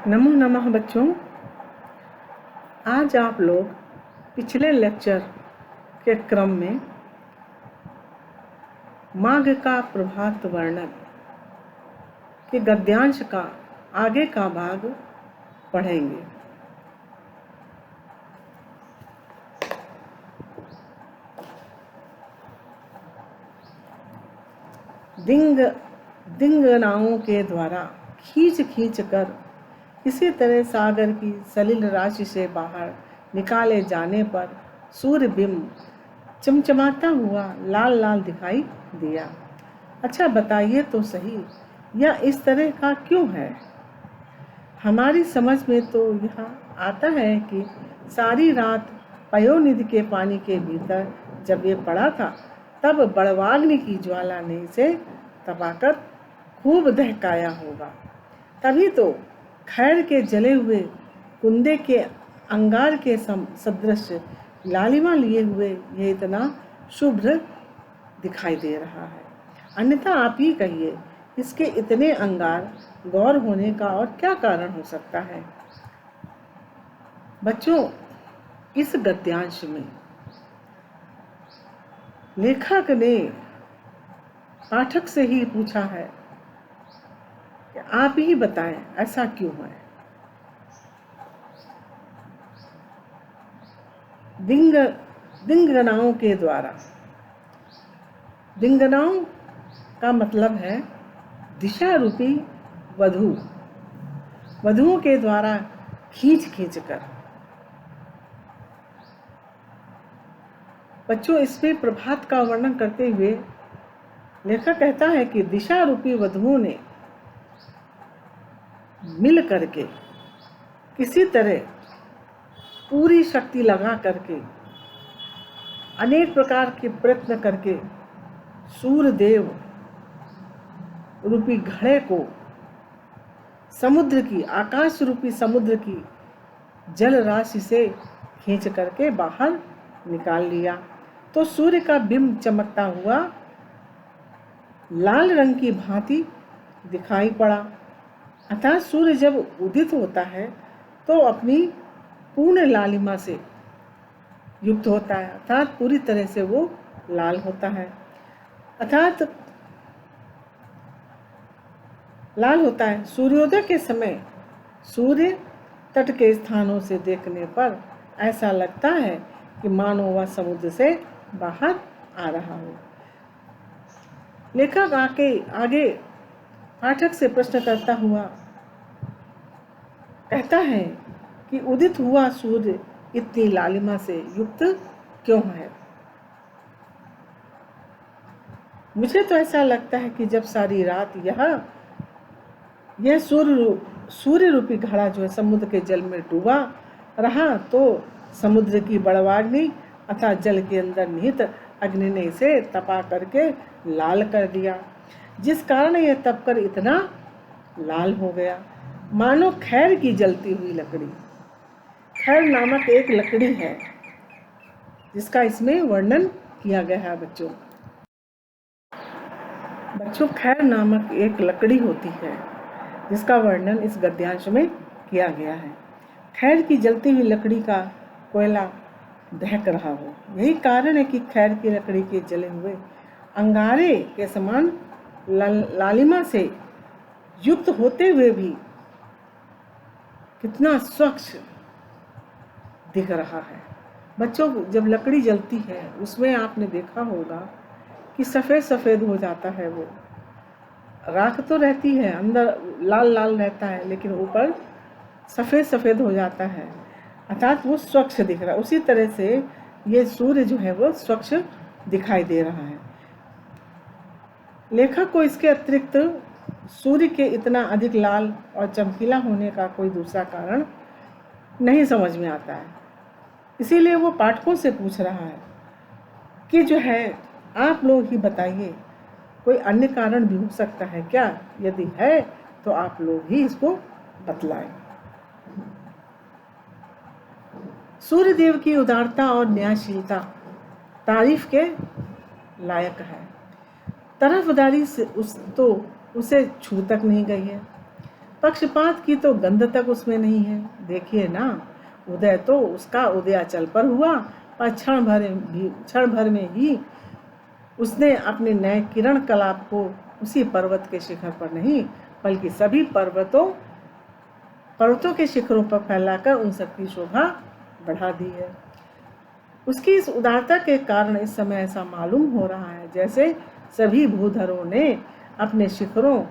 नमो नमः बच्चों। आज आप लोग पिछले लेक्चर के क्रम में माघ का प्रभात वर्णन के गद्यांश का आगे का भाग पढ़ेंगे। दिंगनाओं के द्वारा खींच कर किसी तरह सागर की सलिल राशि से बाहर निकाले जाने पर सूर्यबिंब चमचमाता हुआ लाल लाल दिखाई दिया। अच्छा बताइए तो सही, यह इस तरह का क्यों है? हमारी समझ में तो यह आता है कि सारी रात पयोनिधि के पानी के भीतर जब ये पड़ा था, तब बड़वाग्नि की ज्वाला ने इसे तपाकर खूब दहकाया होगा। तभी तो खैर के जले हुए कुंदे के अंगार के सदृश लालिमा लिए हुए यह इतना शुभ्र दिखाई दे रहा है। अन्यथा आप ही कहिए, इसके इतने अंगार गौर होने का और क्या कारण हो सकता है? बच्चों, इस गद्यांश में लेखक ने पाठक से ही पूछा है कि आप ही बताएं ऐसा क्यों है। दिंगनाओं के द्वारा, दिंगनाओं का मतलब है दिशा रूपी वधु, वधुओं के द्वारा खींच कर। बच्चों, इसमें प्रभात का वर्णन करते हुए लेखक कहता है कि दिशा रूपी वधुओं ने मिल करके किसी तरह पूरी शक्ति लगा करके अनेक प्रकार के प्रयत्न करके सूर्यदेव रूपी घड़े को समुद्र की, आकाश रूपी समुद्र की जल राशि से खींच करके बाहर निकाल लिया। तो सूर्य का बिंब चमकता हुआ लाल रंग की भांति दिखाई पड़ा। अर्थात सूर्य जब उदित होता है तो अपनी पूर्ण लालिमा से युक्त होता है, अर्थात पूरी तरह से वो लाल होता है, अर्थात लाल होता है। सूर्योदय के समय सूर्य तट के स्थानों से देखने पर ऐसा लगता है कि मानो वह समुद्र से बाहर आ रहा हो। लेखक आगे पाठक से प्रश्न करता हुआ कहता है कि उदित हुआ सूर्य इतनी लालिमा से युक्त क्यों है? मुझे तो ऐसा लगता है कि जब सारी रात यह सूर्य रूपी घड़ा जो है समुद्र के जल में डूबा रहा, तो समुद्र की बड़वाग्नि अर्थात जल के अंदर निहित अग्नि ने इसे तपा करके लाल कर दिया, जिस कारण यह तपकर इतना लाल हो गया, मानो खैर की जलती हुई लकड़ी। खैर नामक एक लकड़ी है जिसका इसमें वर्णन किया गया है। बच्चों, खैर नामक एक लकड़ी होती है जिसका वर्णन इस गद्यांश में किया गया है। खैर की जलती हुई लकड़ी का कोयला दहक रहा हो, यही कारण है कि खैर की लकड़ी के जले हुए अंगारे के समान लालिमा से युक्त होते हुए भी कितना स्वच्छ दिख रहा है। बच्चों, जब लकड़ी जलती है उसमें आपने देखा होगा कि सफ़ेद सफ़ेद हो जाता है, वो राख तो रहती है, अंदर लाल लाल रहता है, लेकिन ऊपर सफ़ेद सफ़ेद हो जाता है, अर्थात वो स्वच्छ दिख रहा है। उसी तरह से ये सूर्य जो है वो स्वच्छ दिखाई दे रहा है। लेखक को इसके अतिरिक्त सूर्य के इतना अधिक लाल और चमकीला होने का कोई दूसरा कारण नहीं समझ में आता है। इसीलिए वो पाठकों से पूछ रहा है कि जो है आप लोग ही बताइए, कोई अन्य कारण भी हो सकता है क्या? यदि है तो आप लोग ही इसको बतलाएं। सूर्यदेव की उदारता और न्यायशीलता तारीफ के लायक है। तरफदारी से उसे छू तक नहीं गई है। पक्षपात की तो गंध तक उसमें नहीं है। देखिए ना, उदय तो उसका उदयाचल पर हुआ, पर क्षण भर में ही उसने अपने नए किरण कलाप को उसी पर्वत के शिखर पर नहीं, बल्कि सभी पर्वतों के शिखरों पर फैलाकर उन सबकी शोभा बढ़ा दी है। उसकी इस उदारता के कारण इस समय ऐसा मालूम हो रहा है जैसे सभी भूधरों ने अपने शिखरों,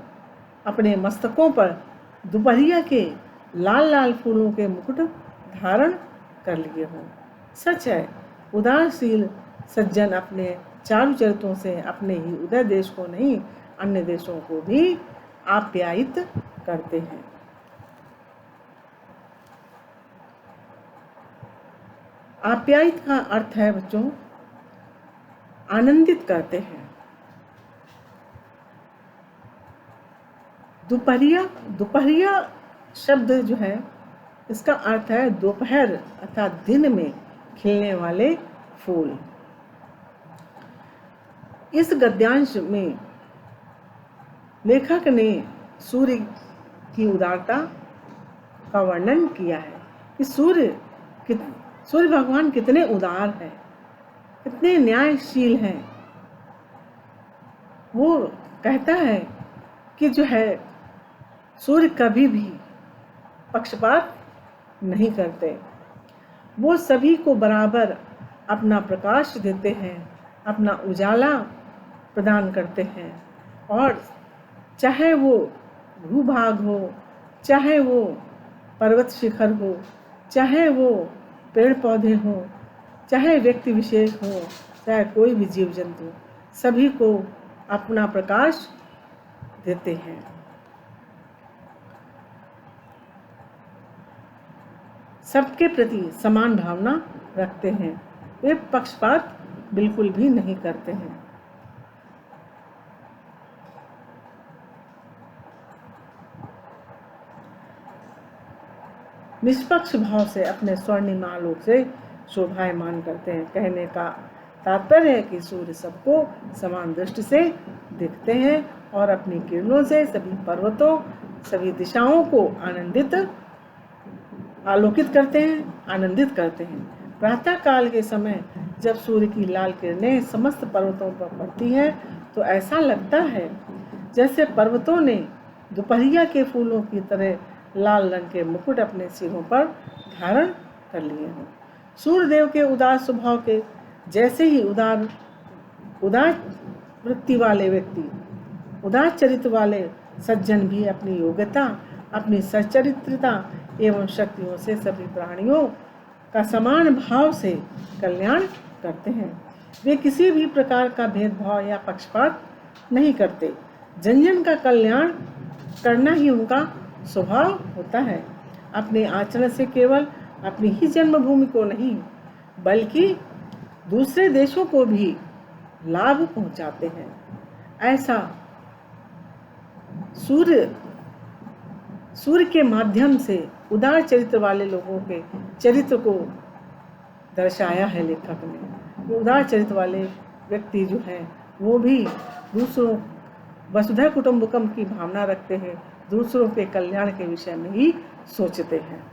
अपने मस्तकों पर दोपहरिया के लाल लाल फूलों के मुकुट धारण कर लिए हों। सच है, उदारशील सज्जन अपने चारु चरित्रों से अपने ही उदय देश को नहीं, अन्य देशों को भी आप्यायित करते हैं। आप्यायित का अर्थ है बच्चों, आनंदित करते हैं। दोपहरिया शब्द जो है, इसका अर्थ है दोपहर अर्थात दिन में खिलने वाले फूल। इस गद्यांश में लेखक ने सूर्य की उदारता का वर्णन किया है कि सूर्य भगवान कितने उदार हैं, कितने न्यायशील हैं। वो कहता है कि जो है सूर्य कभी भी पक्षपात नहीं करते, वो सभी को बराबर अपना प्रकाश देते हैं, अपना उजाला प्रदान करते हैं। और चाहे वो भूभाग हो, चाहे वो पर्वत शिखर हो, चाहे वो पेड़ पौधे हो, चाहे व्यक्ति विशेष हो, चाहे कोई भी जीव जंतु, सभी को अपना प्रकाश देते हैं। सबके प्रति समान भावना रखते हैं, वे पक्षपात बिल्कुल भी नहीं करते हैं। निष्पक्ष भाव से अपने स्वर्णिम आलोक से शोभायमान करते हैं। कहने का तात्पर्य है कि सूर्य सबको समान दृष्टि से दिखते हैं और अपनी किरणों से सभी पर्वतों, सभी दिशाओं को आलोकित करते हैं, आनंदित करते हैं। प्रातः काल के समय जब सूर्य की लाल किरणें समस्त पर्वतों पर पड़ती हैं तो ऐसा लगता है जैसे पर्वतों ने दोपहरिया के फूलों की तरह लाल रंग के मुकुट अपने सिरों पर धारण कर लिए हों। सूर्यदेव के उदार स्वभाव के जैसे ही उदार वृत्ति वाले व्यक्ति, उदार चरित्र वाले सज्जन भी अपनी योग्यता, अपनी सच्चरित्रता एवं शक्तियों से सभी प्राणियों का समान भाव से कल्याण करते हैं। वे किसी भी प्रकार का भेदभाव या पक्षपात नहीं करते। जन जन का कल्याण करना ही उनका स्वभाव होता है। अपने आचरण से केवल अपनी ही जन्मभूमि को नहीं, बल्कि दूसरे देशों को भी लाभ पहुंचाते हैं। ऐसा सूर्य के माध्यम से उदार चरित्र वाले लोगों के चरित्र को दर्शाया है लेखक ने। उदार चरित्र वाले व्यक्ति जो हैं वो भी दूसरों वसुधैव कुटुम्बकम की भावना रखते हैं, दूसरों के कल्याण के विषय में ही सोचते हैं।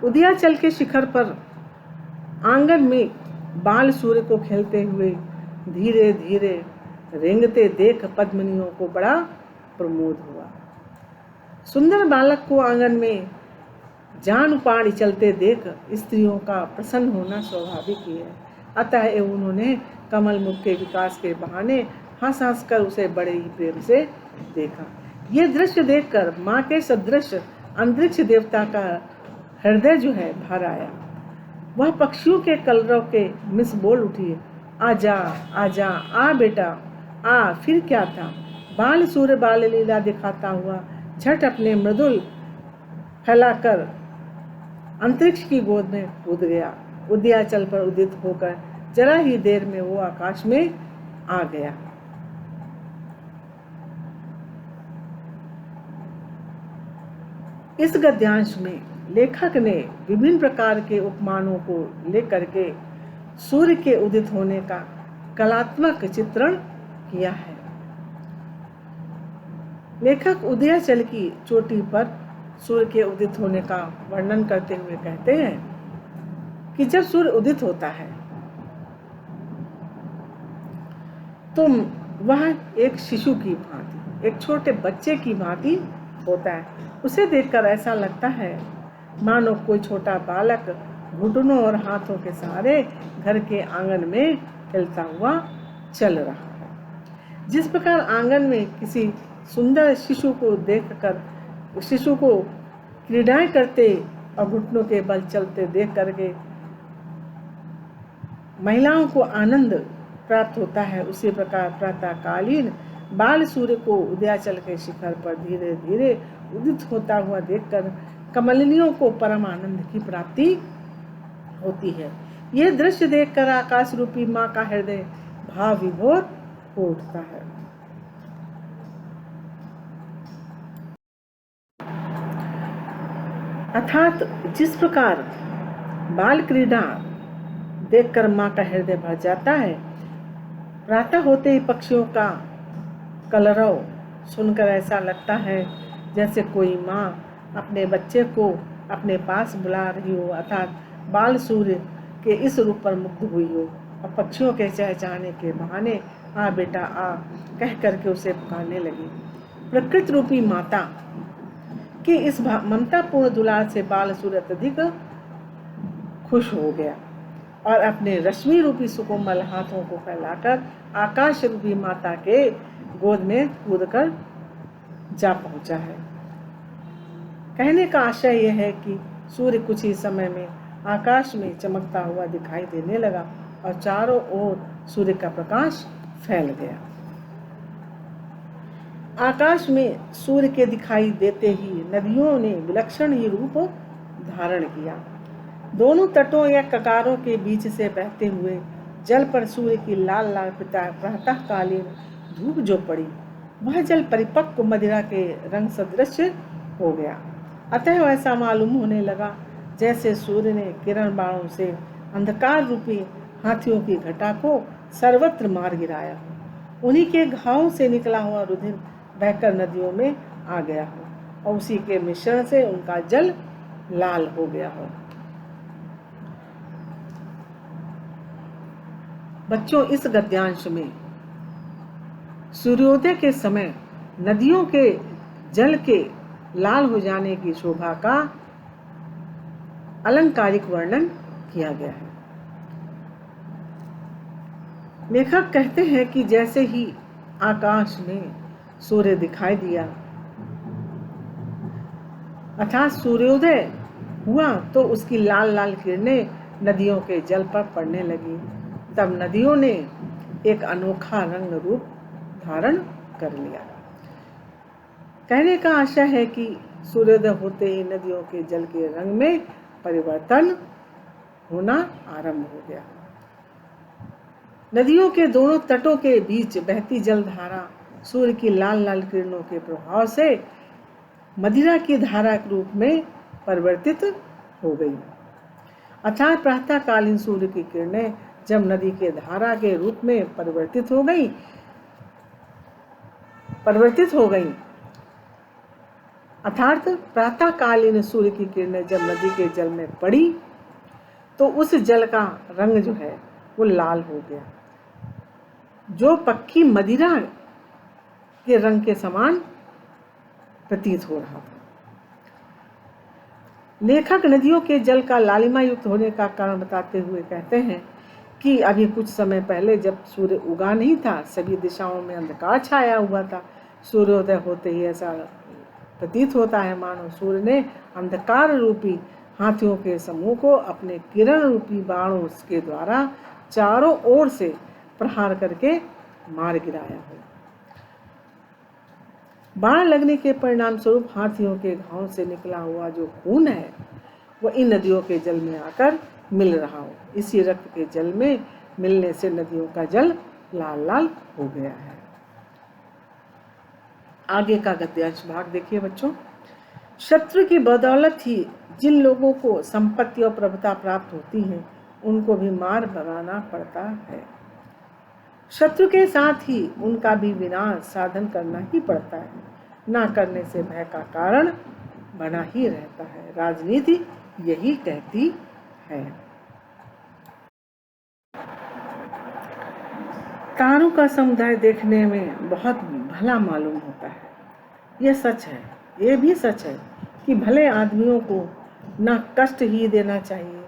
उदयाचल के शिखर पर आंगन में बाल सूर्य को खेलते हुए धीरे धीरे रेंगते देख पद्मिनियों को बड़ा प्रमोद हुआ। सुंदर बालक को आंगन में जान पाड़ी चलते देख स्त्रियों का प्रसन्न होना स्वाभाविक ही है। अतः उन्होंने कमल मुख के विकास के बहाने हंस हंस कर उसे बड़े ही प्रेम से देखा। ये दृश्य देखकर माँ के सदृश अंतरिक्ष देवता का हृदय जो है भर आया। वह पक्षियों के कलरव के मिस बोल उठी, आजा आजा, आ बेटा आ। फिर क्या था, बाल सूर्य बाल लीला दिखाता हुआ झट अपने मृदुल फैलाकर अंतरिक्ष की गोद में कूद गया। उदयाचल पर उदित होकर जरा ही देर में वो आकाश में आ गया। इस गद्यांश में लेखक ने विभिन्न प्रकार के उपमानों को लेकर के सूर्य के उदित होने का कलात्मक चित्रण किया है। लेखक उदयाचल की चोटी पर सूर्य के उदित होने का वर्णन करते हुए कहते हैं कि जब सूर्य उदित होता है तो वह एक शिशु की भांति, एक छोटे बच्चे की भांति होता है। उसे देखकर ऐसा लगता है मानो कोई छोटा बालक घुटनों और हाथों के सहारे घर के आंगन में हिलता हुआ चल रहा है। जिस प्रकार आंगन में किसी सुंदर शिशु को देखकर, शिशु को क्रीडाएं करते और घुटनों के बल चलते देख करके महिलाओं को आनंद प्राप्त होता है, उसी प्रकार प्रातःकालीन बाल सूर्य को उदयाचल के शिखर पर धीरे धीरे उदित होता हुआ देखकर कमलिनियों को परम आनंद की प्राप्ति होती है। यह दृश्य देखकर आकाश रूपी माँ का हृदय भाव विभोर हो उठता है। अर्थात जिस प्रकार बाल क्रीड़ा देखकर माँ का हृदय भर जाता है, प्रातः होते ही पक्षियों का कलरव सुनकर ऐसा लगता है जैसे कोई माँ अपने बच्चे को अपने पास बुला रही हो, अर्थात बाल सूर्य के इस रूप पर मुग्ध हुई हो और पक्षियों के चहचहाने के बहाने आ बेटा आ कह करके उसे पुकारने लगी। प्रकृति रूपी माता कि इस ममतापूर्ण दुलार से बाल सूर्य अत्यधिक खुश हो गया और अपने रश्मि रूपी सुकोमल हाथों को फैलाकर आकाश रूपी माता के गोद में कूदकर जा पहुंचा है। कहने का आशय यह है कि सूर्य कुछ ही समय में आकाश में चमकता हुआ दिखाई देने लगा और चारों ओर सूर्य का प्रकाश फैल गया। आकाश में सूर्य के दिखाई देते ही नदियों ने विलक्षण ही रूप धारण किया। दोनों तटों या ककारों के बीच से बहते हुए जल पर सूर्य की लाल लाल प्रातःकालीन धूप जो पड़ी, वह जल परिपक्व मदिरा के रंग सदृश हो गया। अतः ऐसा मालूम होने लगा जैसे सूर्य ने किरण बाणों से अंधकार रूपी हाथियों की घटा को सर्वत्र मार गिराया हो। उन्हीं के घावों से निकला हुआ रुधिर बहकर नदियों में आ गया हो और उसी के मिश्रण से उनका जल लाल हो गया हो। बच्चों, इस गद्यांश में सूर्योदय के समय नदियों के जल के लाल हो जाने की शोभा का अलंकारिक वर्णन किया गया है। लेखक कहते हैं कि जैसे ही आकाश में सूर्य दिखाई दिया अर्थात सूर्योदय हुआ तो उसकी लाल लाल किरणें नदियों के जल पर पड़ने लगी। तब नदियों ने एक अनोखा रंग रूप धारण कर लिया। कहने का आशय है कि सूर्योदय होते ही नदियों के जल के रंग में परिवर्तन होना आरंभ हो गया। नदियों के दोनों तटों के बीच बहती जलधारा सूर्य की लाल लाल किरणों के प्रभाव से मदिरा की धारा के रूप में परिवर्तित हो गई। अर्थात प्रातःकालीन सूर्य की किरणें जब नदी के धारा के रूप में परिवर्तित हो गई अर्थात प्रातःकालीन सूर्य की किरणें जब नदी के जल में पड़ी तो उस जल का रंग जो है वो लाल हो गया, जो पक्की मदिरा के रंग के समान प्रतीत हो रहा था। लेखक नदियों के जल का लालिमा युक्त होने का कारण बताते हुए कहते हैं कि अभी कुछ समय पहले जब सूर्य उगा नहीं था, सभी दिशाओं में अंधकार छाया हुआ था। सूर्योदय होते ही ऐसा प्रतीत होता है मानो सूर्य ने अंधकार रूपी हाथियों के समूह को अपने किरण रूपी बाणों के द्वारा चारों ओर से प्रहार करके मार गिराया हो। बाण लगने के परिणाम स्वरूप हाथियों के घावों से निकला हुआ जो खून है वो इन नदियों के जल में आकर मिल रहा हो। इसी रक्त के जल में मिलने से नदियों का जल लाल लाल हो गया है। आगे का गद्यांश भाग देखिए बच्चों। शत्रु की बदौलत ही जिन लोगों को संपत्ति और प्रभुता प्राप्त होती है उनको भी मार भगाना पड़ता है। शत्रु के साथ ही उनका भी विनाश साधन करना ही पड़ता है। ना करने से भय का कारण बना ही रहता है। राजनीति यही कहती है। तारों का समुदाय देखने में बहुत भला मालूम होता है। यह सच है, ये भी सच है कि भले आदमियों को न कष्ट ही देना चाहिए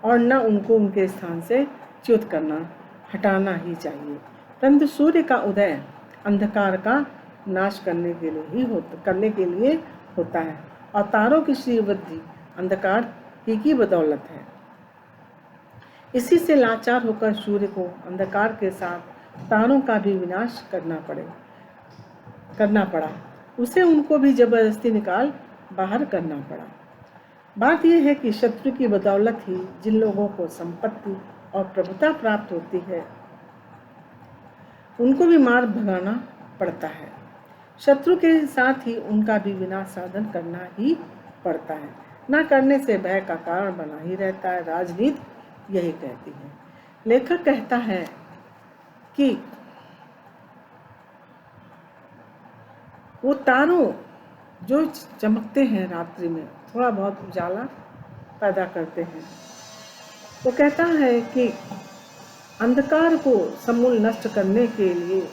और न उनको उनके स्थान से च्युत करना, हटाना ही चाहिए। परंतु सूर्य का उदय अंधकार का नाश करने के लिए होता है और तारों की श्रीवृद्धि अंधकार ही की बदौलत है। इसी से लाचार होकर सूर्य को अंधकार के साथ तारों का भी विनाश करना पड़ा। उसे उनको भी जबरदस्ती निकाल बाहर करना पड़ा। बात यह है कि शत्रु की बदौलत ही जिन लोगों को संपत्ति और प्रभुता प्राप्त होती है उनको भी मार भगाना पड़ता है। शत्रु के साथ ही उनका भी विनाश साधन करना ही पड़ता है। न करने से भय का कारण बना ही रहता है। राजनीति यही कहती है। लेखक कहता है कि वो तारों जो चमकते हैं रात्रि में, थोड़ा बहुत उजाला पैदा करते हैं, वो कहता है कि अंधकार को समूल नष्ट करने के लिए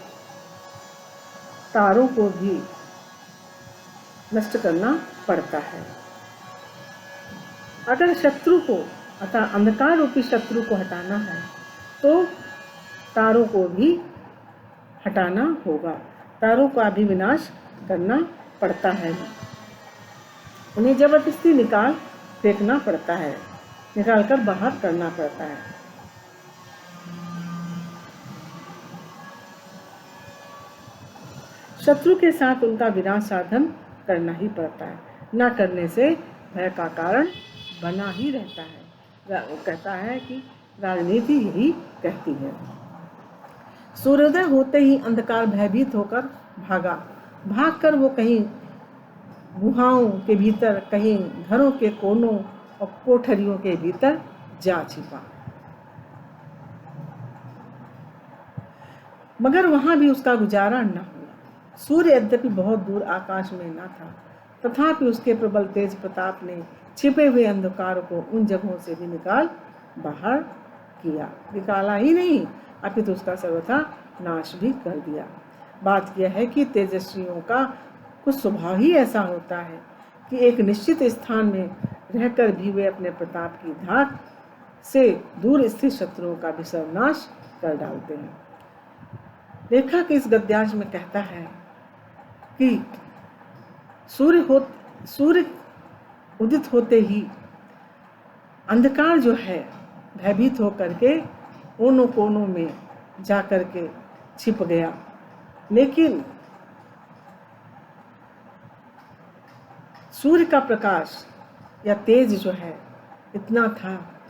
तारों को भी नष्ट करना पड़ता है। अगर शत्रु को अर्थात अंधकार रूपी शत्रु को हटाना है तो तारों को भी हटाना होगा। तारों का भी विनाश करना पड़ता है। उन्हें जबरदस्ती निकाल फेंकना पड़ता है, निकालकर बाहर करना पड़ता है। शत्रु के साथ उनका विनाश साधन करना ही पड़ता है। न करने से भय का कारण बना ही रहता है। वो कहता है कि राजनीति यही कहती है। सूर्योदय होते ही अंधकार भयभीत होकर भागकर वो कहीं गुहाओं के भीतर, कहीं घरों के कोनों और कोठरियों के भीतर जा छिपा। मगर वहां भी उसका गुजारा न हुआ। सूर्य यद्यपि बहुत दूर आकाश में न था, तथापि उसके प्रबल तेज प्रताप ने छिपे हुए अंधकार को उन जगहों से भी बाहर किया। निकाला ही नहीं, अपितु उसका सर्वथा नाश भी कर दिया। बात यह है कि तेजस्वियों का कुछ स्वभाव ही ऐसा होता है कि एक निश्चित स्थान में रहकर भी वे अपने प्रताप की धाक से दूर स्थित शत्रुओं का भी सर्वनाश कर डालते हैं। लेखक इस गद्यांश में कहता है कि सूर्य उदित होते ही अंधकार जो है भयभीत होकर के कोनों कोनों में जाकर के छिप गया। लेकिन सूर्य का प्रकाश या तेज जो है इतना था,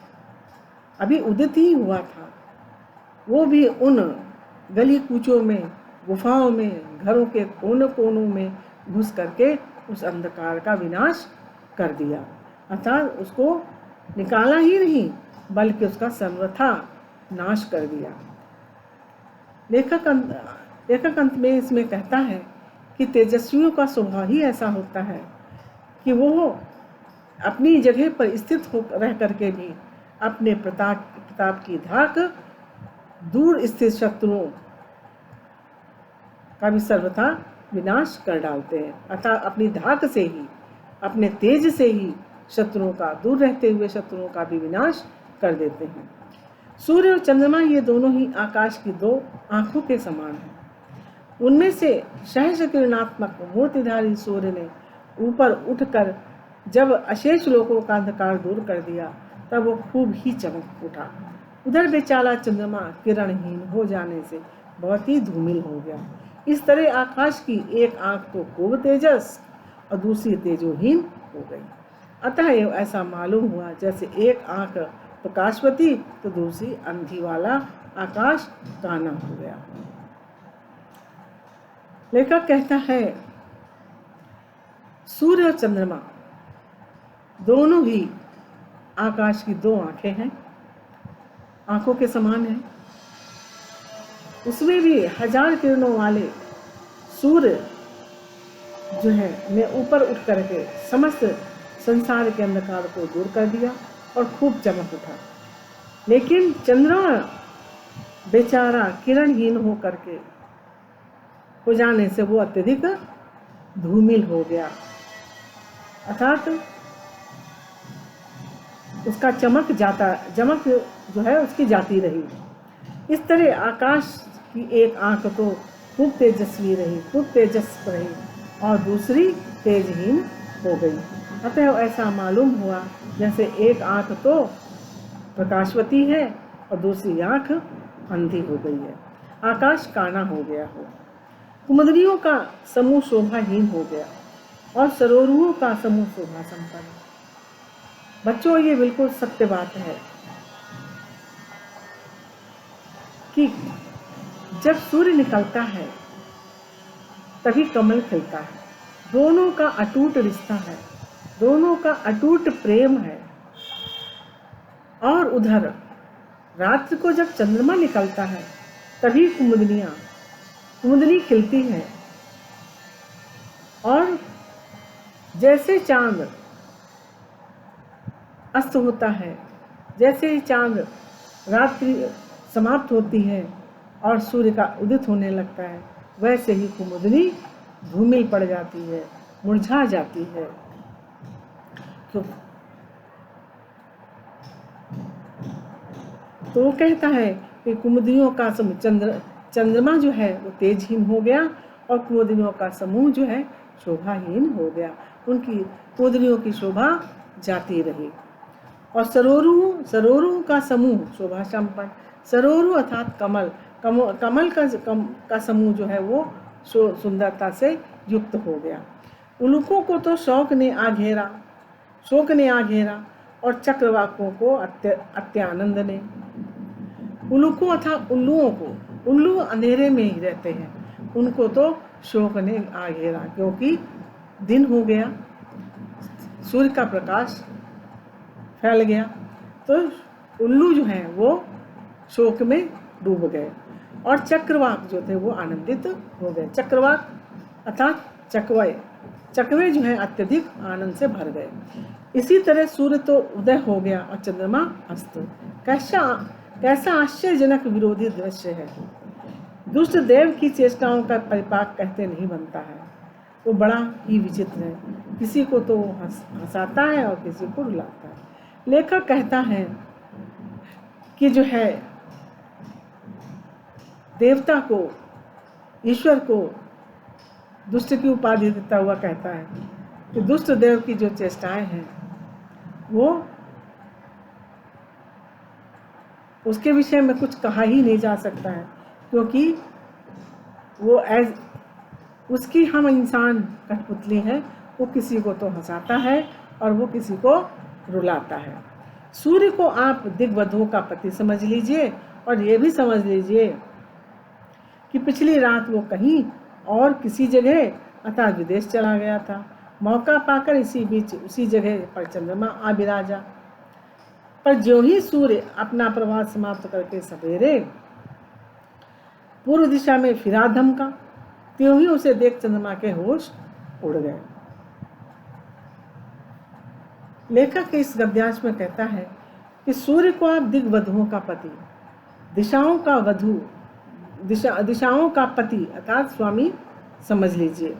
अभी उदित ही हुआ था, वो भी उन गली कूचों में, गुफाओं में, घरों के कोनों कोनों में घुस करके उस अंधकार का विनाश कर दिया। अर्थात उसको निकाला ही नहीं बल्कि उसका सर्वथा नाश कर दिया। लेखक अंत में इसमें कहता है कि तेजस्वियों का स्वभाव ही ऐसा होता है कि वो अपनी जगह पर स्थित हो रह करके भी अपने प्रताप की धाक दूर स्थित शत्रुओं का भी सर्वथा विनाश कर डालते हैं। अर्थात अपनी धाक से ही, अपने तेज से ही शत्रुओं का, दूर रहते हुए शत्रुओं का भी विनाश कर देते हैं। सूर्य और चंद्रमा ये दोनों ही आकाश की दो आंखों के समान हैं। उनमें से सहज किरणात्मक मूर्तिधारी सूर्य ने ऊपर उठकर जब अशेष लोगों का अंधकार दूर कर दिया तब वो खूब ही चमक उठा। उधर बेचारा चंद्रमा किरणहीन हो जाने से बहुत ही धूमिल हो गया। इस तरह आकाश की एक आंख तो खूब तेजस और दूसरी तेजोहीन हो गई। अतः ऐसा मालूम हुआ जैसे एक आंख प्रकाशवती तो दूसरी अंधी वाला आकाश काना हो गया। लेखक कहता है सूर्य और चंद्रमा दोनों ही आकाश की दो आंखें हैं, आंखों के समान हैं। उसमें भी 1000 किरणों वाले सूर्य जो है ने ऊपर उठ करके समस्त संसार के अंधकार को दूर कर दिया और खूब चमक उठा। लेकिन चंद्रमा बेचारा किरणहीन हो करके हो जाने से वो अत्यधिक धूमिल हो गया, अर्थात उसका चमक जो है उसकी जाती रही। इस तरह आकाश की एक आंख तो खूब तेजस्वी रही, खूब तेजस्वी रही, और दूसरी तेजहीन हो गई। अतः ऐसा मालूम हुआ जैसे एक आंख तो प्रकाशवती है और दूसरी आंख अंधी हो गई है, आकाश काना हो गया हो। कुमुदनियों का समूह शोभाहीन हो गया और सरोरुओं का समूह शोभा संपन्न। बच्चों, ये बिल्कुल सत्य बात है कि जब सूर्य निकलता है तभी कमल खिलता है। दोनों का अटूट रिश्ता है, दोनों का अटूट प्रेम है। और उधर रात्रि को जब चंद्रमा निकलता है तभी कुमुदनी खिलती है। और जैसे चांद अस्त होता है, जैसे ही चांद रात्रि समाप्त होती है और सूर्य का उदित होने लगता है, वैसे ही कुमुदनी धूमिल पड़ जाती है, मुरझा जाती है। तो वो कहता है कि कुमुदनियों का समूह चंद्रमा जो है वो तेजहीन हो गया और कुमुदनियों का समूह जो है शोभाहीन हो गया। उनकी कुमुदनियों की शोभा जाती रही। और सरोरुओं का समूह शोभा संपन्न। सरोरु अर्थात कमल का समूह जो है वो सुंदरता से युक्त हो गया। उल्लुकों को तो शोक ने आ घेरा और चक्रवाकों को अत्यानंद ने। उल्लुकों अर्थात उल्लू अंधेरे में ही रहते हैं, उनको तो शोक ने आ घेरा, क्योंकि दिन हो गया, सूर्य का प्रकाश फैल गया, तो उल्लू जो हैं वो शोक में डूब गए। और चक्रवाक जो थे वो आनंदित हो गए। चक्रवाक अर्थात चकवे जो हैं अत्यधिक आनंद से भर गए। इसी तरह सूर्य तो उदय हो गया और चंद्रमा अस्त। कैसा आश्चर्यजनक विरोधी दृश्य है। दुष्ट देव की चेष्टाओं का परिपाक कहते नहीं बनता है, वो बड़ा ही विचित्र है। किसी को तो हंसाता है और किसी को रुलाता है। लेखक कहता है कि जो है देवता को, ईश्वर को दुष्ट की उपाधि देता हुआ कहता है कि दुष्ट देव की जो चेष्टाएं हैं वो उसके विषय में कुछ कहा ही नहीं जा सकता है, क्योंकि वो उसकी हम इंसान कठपुतली है। वो किसी को तो हंसाता है और वो किसी को रुलाता है। सूर्य को आप दिग्वधुओं का पति समझ लीजिए और ये भी समझ लीजिए कि पिछली रात वो कहीं और किसी जगह अर्थात विदेश चला गया था। मौका पाकर इसी बीच उसी जगह पर चंद्रमा आ विराजा। पर ज्यों ही सूर्य अपना प्रवास समाप्त करके सवेरे पूर्व दिशा में फिरा धमका, त्यों ही उसे देख चंद्रमा के होश उड़ गए। लेखक इस गद्यांश में कहता है कि सूर्य को आप दिग्वधुओं का पति, दिशाओं का पति अर्थात स्वामी समझ लीजिए।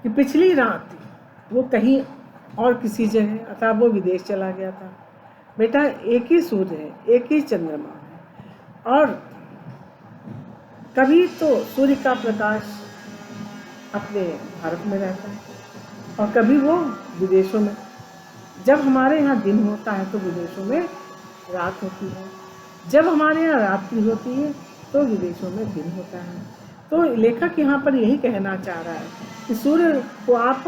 कि पिछली रात वो कहीं और किसी जगह अर्थात वो विदेश चला गया था। बेटा, एक ही सूर्य है, एक ही चंद्रमा है, और कभी तो सूर्य का प्रकाश अपने भारत में रहता है और कभी वो विदेशों में। जब हमारे यहाँ दिन होता है तो विदेशों में रात होती है, जब हमारे यहाँ रात्रि होती है तो विदेशों में दिन होता है। तो लेखक यहाँ पर यही कहना चाह रहा है कि सूर्य को आप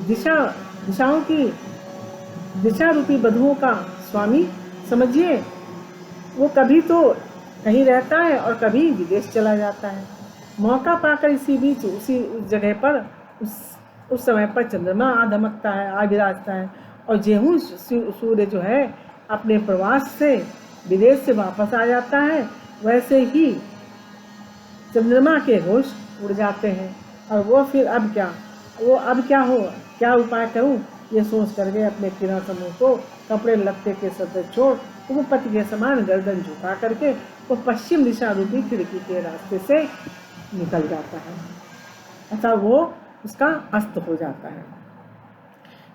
दिशाओं की दिशा रूपी बधुओं का स्वामी समझिए। वो कभी तो कहीं रहता है और कभी विदेश चला जाता है। मौका पाकर इसी बीच उसी उस जगह पर उस समय पर चंद्रमा आ धमकता है, आ विराजता है। और जेहू सूर्य जो है अपने प्रवास से विदेश से वापस आ जाता है, वैसे ही चंद्रमा के होश उड़ जाते हैं। और वो फिर अब क्या हो, क्या उपाय करूं, ये सोच करके अपने किरण समूह को कपड़े लत्ते के सदे छोड़ वो पति के समान गर्दन झुका करके वो पश्चिम दिशा रूपी खिड़की के रास्ते से निकल जाता है, अतः वो उसका अस्त हो जाता है।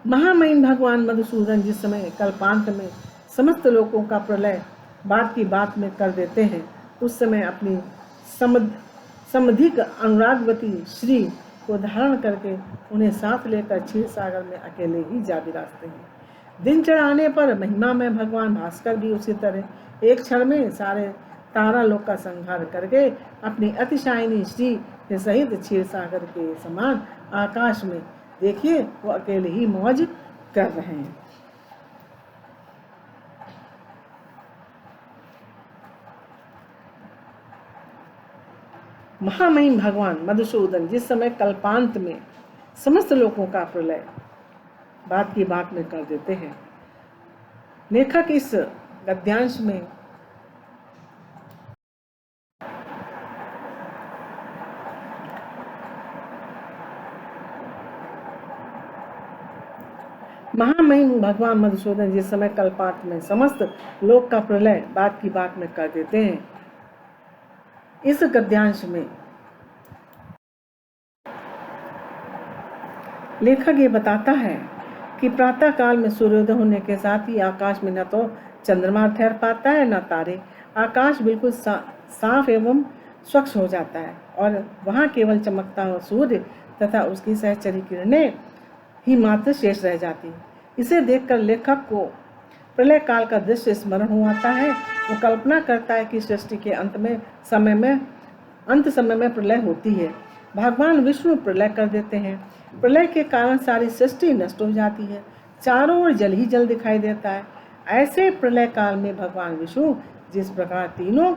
महामहिम भगवान मधुसूदन जिस समय कल्पांत में समस्त लोगों का प्रलय बात की बात में कर देते हैं, उस समय अपनी समधिक अनुरागवती श्री को धारण करके उन्हें साथ लेकर क्षीर सागर में अकेले ही जा विराजते हैं। दिन चढ़ाने पर महिमा में भगवान भास्कर भी उसी तरह एक क्षण में सारे तारा लोक का संहार करके अपनी अतिशायनी श्री के सहित क्षीर सागर के समान आकाश में देखिए वो अकेले ही मौज कर रहे हैं। महामहिम भगवान मधुसूदन जिस समय कल्पांत में समस्त लोगों का प्रलय बात की बात में कर देते हैं, लेखक इस गद्यांश में महामहिम भगवान मधुसूदन जिस समय कल्पांत में समस्त लोक का प्रलय बात की बात में कर देते हैं, इस गद्यांश में लेखक ये बताता है कि प्रातः काल में सूर्योदय होने के साथ ही आकाश में न तो चंद्रमा ठहर पाता है न तारे। आकाश बिल्कुल साफ एवं स्वच्छ हो जाता है और वहाँ केवल चमकता हुआ सूर्य तथा उसकी सहचरी किरणें ही मात्र शेष रह जाती। इसे देखकर लेखक को प्रलय काल का दृश्य स्मरण हो आता है। वो कल्पना करता है कि सृष्टि के अंत समय में प्रलय होती है। भगवान विष्णु प्रलय कर देते हैं। प्रलय के कारण सारी सृष्टि नष्ट हो जाती है, चारों ओर जल ही जल दिखाई देता है। ऐसे प्रलय काल में भगवान विष्णु जिस प्रकार तीनों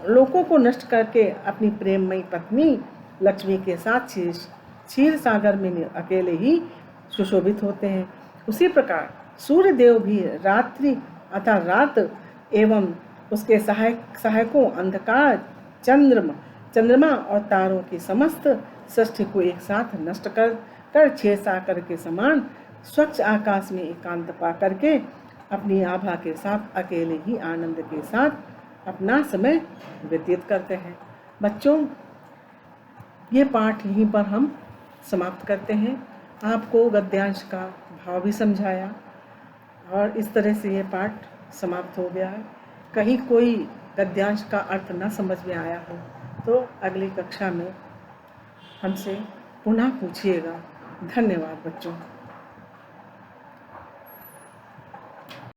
लोकों को नष्ट करके अपनी प्रेममयी पत्नी लक्ष्मी के साथ क्षीर सागर में अकेले ही सुशोभित होते हैं, उसी प्रकार सूर्य देव भी रात्रि अर्थात रात एवं उसके सहायकों अंधकार चंद्रमा और तारों की समस्त सृष्टि को एक साथ नष्ट कर क्षीर सागर के समान स्वच्छ आकाश में एकांत पा करके अपनी आभा के साथ अकेले ही आनंद के साथ अपना समय व्यतीत करते हैं। बच्चों, ये पाठ यहीं पर हम समाप्त करते हैं। आपको गद्यांश का भाव भी समझाया और इस तरह से ये पाठ समाप्त हो गया है। कहीं कोई गद्यांश का अर्थ न समझ में आया हो तो अगली कक्षा में हमसे पुनः पूछिएगा। धन्यवाद बच्चों।